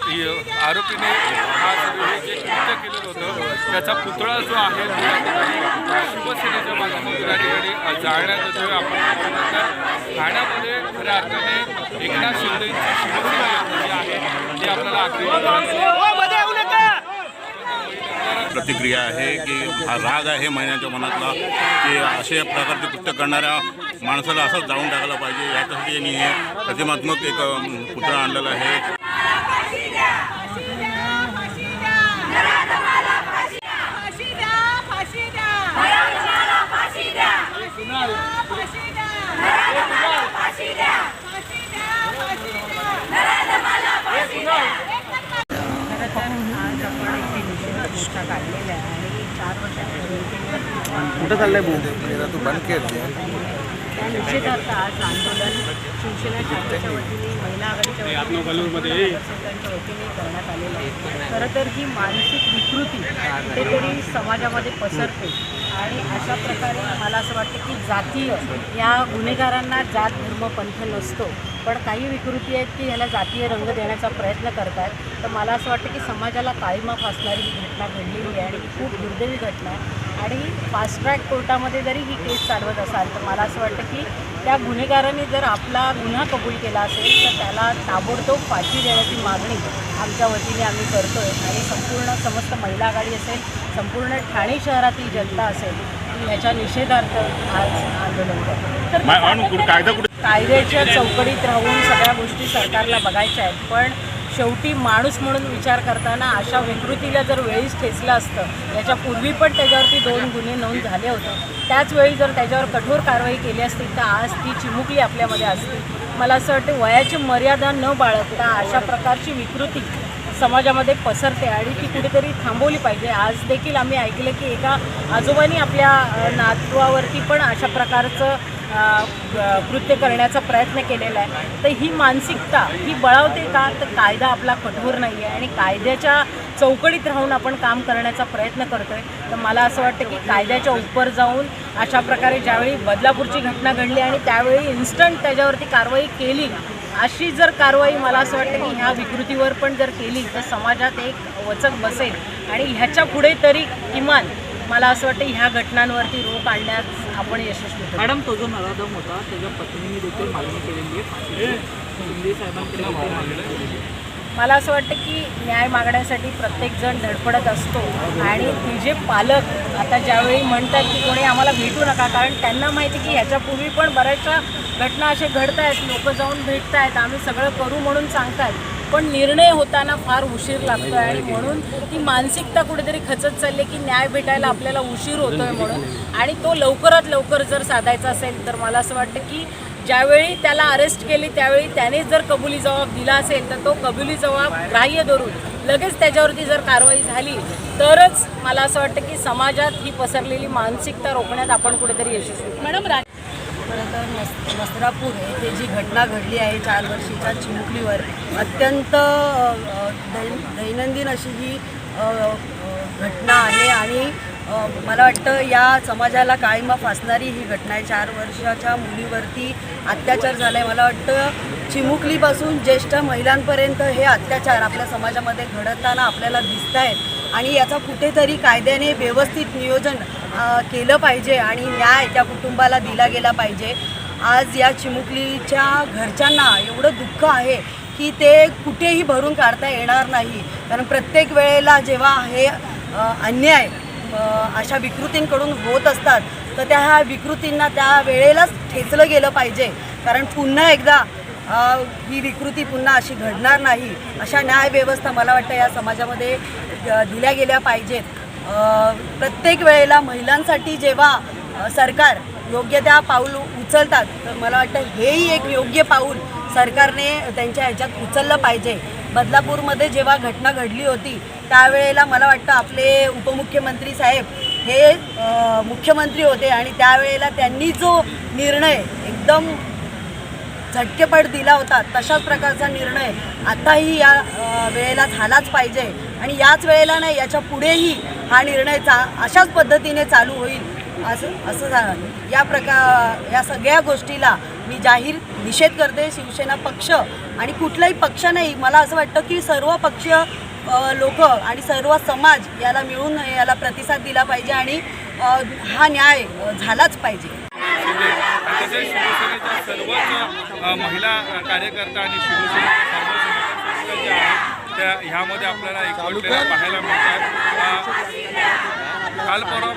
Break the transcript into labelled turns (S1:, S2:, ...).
S1: आरोपीने हा सर्व जे कृत्य केलेलं होतं त्याचा पुतळा जो आहे तो या ठिकाणी शिवसेनेच्या माध्यमातून या ठिकाणी जाळण्यात येतोय। आपण तर ठाण्यामध्ये खऱ्या अर्थाने एकनाथ शिंदेची शिवसेना जी आहे ती आपल्याला
S2: प्रतिक्रिया आहे की हा राग आहे महिन्याच्या मनातला की अशा प्रकारचे कृत्य करणाऱ्या माणसाला असंच जाळून टाकायला पाहिजे। याच्यासाठी यांनी हे प्रतिमात्मक एक पुतळा आणलेला आहे।
S3: काढलेल्या आणि 4 वर्षापूर्वी
S4: कुठं चाललंय मेरा तू बंद केर दिया
S3: त्या निषेधार्थ आज आंदोलन शिवसेना ठाण्याच्या वतीने महिला आघाडीच्या नगरसेवकांच्या वतीने करण्यात आलेलं आहे। खरं तर ही मानसिक विकृती कुठेतरी समाजामध्ये पसरते आणि अशा प्रकारे मला असं वाटतं की जातीय या गुन्हेगारांना जात धर्म पंथ नसतो, पण काही विकृती आहेत की ह्याला जातीय रंग देण्याचा प्रयत्न करत आहेत। तर मला असं वाटतं की समाजाला काळीमा फासणारी ही घटना घडलेली आहे आणि ही खूप दुर्दैवी घटना आहे। आणि फास्ट ट्रॅक कोर्टामध्ये जरी ही केस चालवत असाल तर मला असं वाटतं की त्या गुन्हेगारांनी जर आपला गुन्हा कबूल केला असेल तर त्याला ताबडतोब फाशी देण्याची मागणी आमच्या वतीने आम्ही करतो आहे। आणि संपूर्ण समस्त महिला आघाडी असेल, संपूर्ण ठाणे शहरातील जनता असेल की ह्याच्या निषेधार्थ आज आंदोलन करतो। तर कायद्याच्या चौकटीत राहून सगळ्या गोष्टी सरकारला बघायच्या आहेत, पण शेवटी माणूस म्हणून विचार करताना अशा विकृतीला जर वेळीच ठेचलं असतं, याच्यापूर्वी पण त्याच्यावरती 2 गुन्हे नोंद झाले होते, त्याचवेळी जर त्याच्यावर कठोर कारवाई केली असती तर आज ती चिमुकली आपल्यामध्ये असती। मला असं वाटतं वयाची मर्यादा न बाळगता अशा प्रकारची विकृती समाजामध्ये पसरते आणि ती कुठेतरी थांबवली पाहिजे। आज देखील आम्ही ऐकलं की एका आजोबांनी आपल्या नातवावरती पण अशा प्रकारचं कृत्य करण्याचा प्रयत्न केलेला आहे। तर ही मानसिकता ही बळावते का? तर कायदा आपला कठोर नाही आहे आणि कायद्याच्या चौकटीत राहून आपण काम करण्याचा प्रयत्न करतो आहे। तर मला असं वाटतं की कायद्याच्या उपर जाऊन अशा प्रकारे ज्यावेळी बदलापूरची घटना घडली आणि त्यावेळी इन्स्टंट त्याच्यावरती कारवाई केली, अशी जर कारवाई मला असं वाटतं की ह्या विकृतीवर पण जर केली तर समाजात एक वचक बसेल आणि ह्याच्या पुढे तरी किमान मला असं वाटतं ह्या घटनांवरती रोख आणण्यास आपण यशस्वी होतो।
S5: मॅडम, तो जो नराधम होता त्याच्या पत्नीने देखील मागणी केलेली आहे, शिंदे साहेबांकडे मागणी केलेली आहे।
S3: मला असं वाटतं की न्याय मागण्यासाठी प्रत्येकजण धडपडत असतो आणि तिचे पालक आता ज्यावेळी म्हणतात की कोणी आम्हाला भेटू नका, कारण त्यांना माहिती की ह्याच्यापूर्वी पण बऱ्याचशा घटना असे घडत आहेत, लोक जाऊन भेटत आहेत, आम्ही सगळं करू म्हणून सांगतात, पण निर्णय होताना फार उशीर लागतो आहे आणि म्हणून ती मानसिकता कुठेतरी खचत चालली की न्याय भेटायला आपल्याला उशीर होतो आहे म्हणून। आणि तो लवकरात लवकर जर साधायचा असेल तर मला असं वाटतं की ज्यावेळी त्याला अरेस्ट केली त्यावेळी त्याने जर कबुली जबाब दिला असेल तर तो कबुली जबाब ग्राह्य धरून लगेच त्याच्यावरती जर कारवाई झाली तरच मला असं वाटतं की समाजात ही पसरलेली मानसिकता रोखण्यात आपण कुठेतरी यशस्वी। मॅडम, खरं तर नसरापूर येथे जी घटना घडली आहे 4 वर्षीच्या चिमुकलीवर, अत्यंत दैनंदिन अशी ही घटना आहे आणि मला वाटतं या समाजाला काळीमा फासणारी ही घटना आहे। 4 वर्षाच्या मुलीवरती अत्याचार झाला आहे। मला वाटतं चिमुकलीपासून ज्येष्ठ महिलांपर्यंत हे अत्याचार आपल्या समाजामध्ये घडताना आपल्याला दिसत आहेत आणि याचा कुठेतरी कायद्याने व्यवस्थित नियोजन केलं पाहिजे आणि न्याय त्या कुटुंबाला दिला गेला पाहिजे। आज या चिमुकलीच्या घरच्यांना एवढं दुःख आहे की ते कुठेही भरून काढता येणार नाही, कारण प्रत्येक वेळेला जेव्हा हे अन्याय अशा विकृतींकडून होत असतात तर त्या ह्या विकृतींना त्या वेळेलाच ठेचलं गेलं पाहिजे, कारण पुन्हा एकदा ही विकृती पुन्हा अशी घडणार नाही अशा न्यायव्यवस्था मला वाटतं या समाजामध्ये दिल्या गेल्या पाहिजेत। प्रत्येक वेळेला महिलांसाठी जेव्हा सरकार योग्य त्या पाऊल उचलतात तर मला वाटतं हेही एक योग्य पाऊल सरकारने त्यांच्या ह्याच्यात उचललं पाहिजे। बदलापूरमध्ये जेव्हा घटना घडली होती त्यावेळेला मला वाटतं आपले उपमुख्यमंत्री साहेब हे मुख्यमंत्री होते आणि त्यावेळेला त्यांनी जो निर्णय एकदम झटकेपट दिला होता तशाच प्रकारचा निर्णय आताही या वेळेला झालाच पाहिजे आणि याच वेळेला नाही याच्या पुढेही हा निर्णय अशाच पद्धतीने चालू होईल असं या सगळ्या गोष्टीला मी जाहीर निषेध करते. शिवसेना पक्ष आणि कुठलाही पक्ष नाही, मला असं वाटतं की सर्व पक्ष लोक आणि सर्व समाज याला मिळून याला प्रतिसाद दिला पाहिजे आणि हा न्याय झालाच पाहिजे.
S1: तसेच शिवसेनेच्या सर्वच महिला कार्यकर्ता आणि शिवसेनेच्या सर्व संघटना ज्या आहेत त्या ह्यामध्ये आपल्याला एकवटलेल्या पाहायला मिळतात. काल परवा